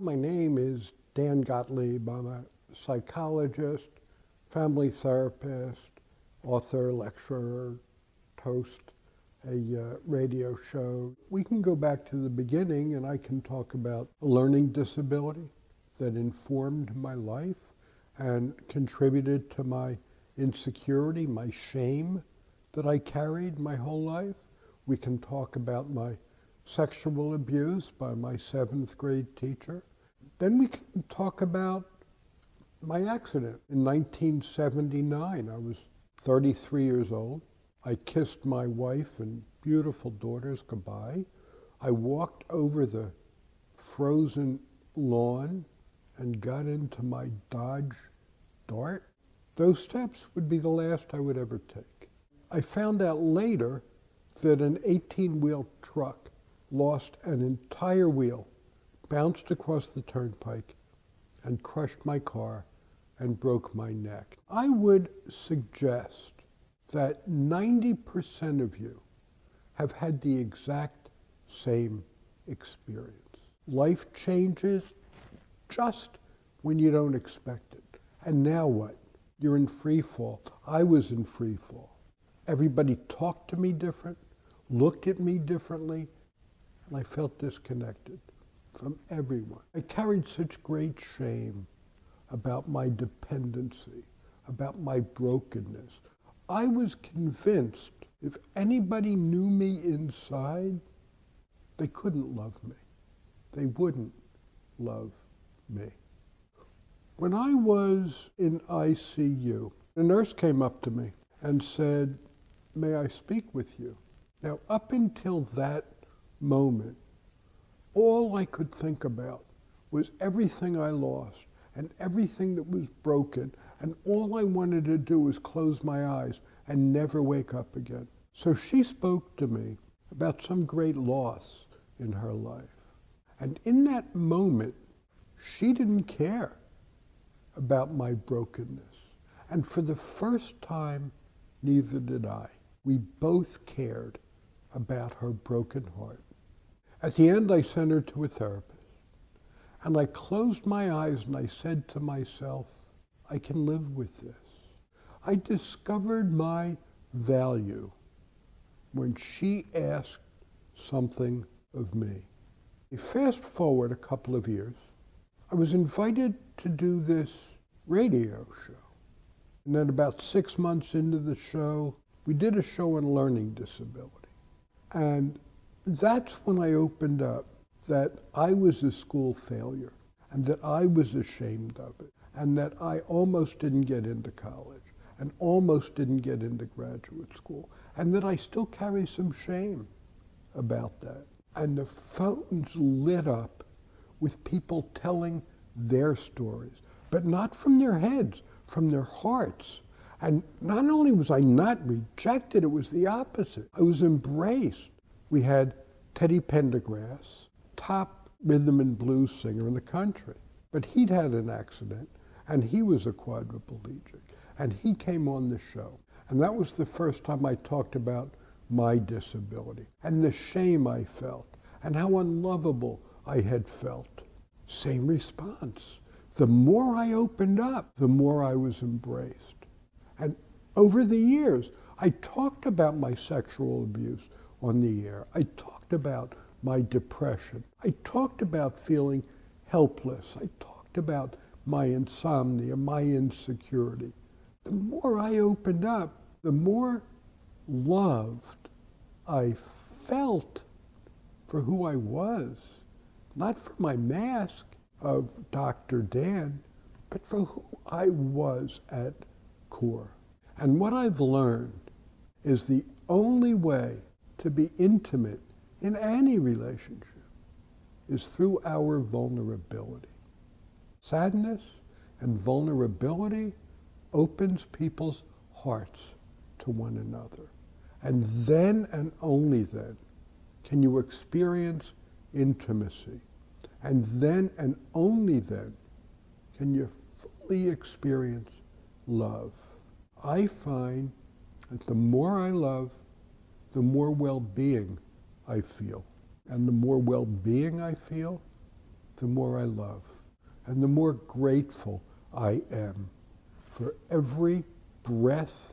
My name is Dan Gottleib. I'm a psychologist, family therapist, author, lecturer, host a radio show. We can go back to the beginning and I can talk about a learning disability that informed my life and contributed to my insecurity, my shame that I carried my whole life. We can talk about my sexual abuse by my 7th grade teacher. Then we can talk about my accident. In 1979, I was 33 years old. I kissed my wife and beautiful daughters goodbye. I walked over the frozen lawn and got into my Dodge Dart. Those steps would be the last I would ever take. I found out later that an 18-wheel truck lost an entire wheel, bounced across the turnpike, and crushed my car and broke my neck. I would suggest that 90% of you have had the exact same experience. Life changes just when you don't expect it. And now what? You're in free fall. I was in free fall. Everybody talked to me different, looked at me differently, and I felt disconnected from everyone. I carried such great shame about my dependency, about my brokenness. I was convinced if anybody knew me inside, they couldn't love me. They wouldn't love me. When I was in ICU, a nurse came up to me and said, "May I speak with you?" Now, up until that moment, all I could think about was everything I lost and everything that was broken, and all I wanted to do was close my eyes and never wake up again. So she spoke to me about some great loss in her life. And in that moment, she didn't care about my brokenness. And for the first time, neither did I. We both cared about her broken heart. At the end, I sent her to a therapist. And I closed my eyes and I said to myself, I can live with this. I discovered my value when she asked something of me. Fast forward a couple of years, I was invited to do this radio show. And then about 6 months into the show, we did a show on learning disability. And that's when I opened up that I was a school failure and that I was ashamed of it and that I almost didn't get into college and almost didn't get into graduate school and that I still carry some shame about that. And the phones lit up with people telling their stories, but not from their heads, from their hearts. And not only was I not rejected, it was the opposite. I was embraced. We had Teddy Pendergrass, top rhythm and blues singer in the country. But he'd had an accident, and he was a quadriplegic, and he came on the show. And that was the first time I talked about my disability, and the shame I felt, and how unlovable I had felt. Same response. The more I opened up, the more I was embraced. And over the years, I talked about my sexual abuse on the air. I talked about my depression. I talked about feeling helpless. I talked about my insomnia, my insecurity. The more I opened up, the more loved I felt for who I was, not for my mask of Dr. Dan, but for who I was at core. And what I've learned is the only way to be intimate in any relationship is through our vulnerability. Sadness and vulnerability opens people's hearts to one another. And then and only then can you experience intimacy. And then and only then can you fully experience love. I find that the more I love, the more well-being I feel. And the more well-being I feel, the more I love, and the more grateful I am for every breath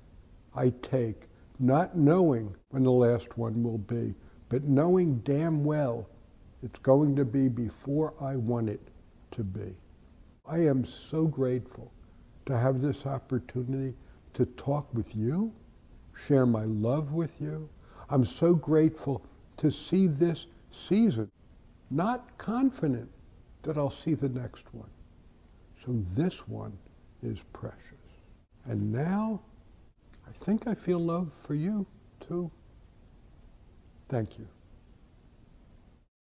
I take, not knowing when the last one will be, but knowing damn well it's going to be before I want it to be. I am so grateful to have this opportunity to talk with you, share my love with you. I'm so grateful to see this season, not confident that I'll see the next one. So this one is precious. And now, I think I feel love for you too. Thank you.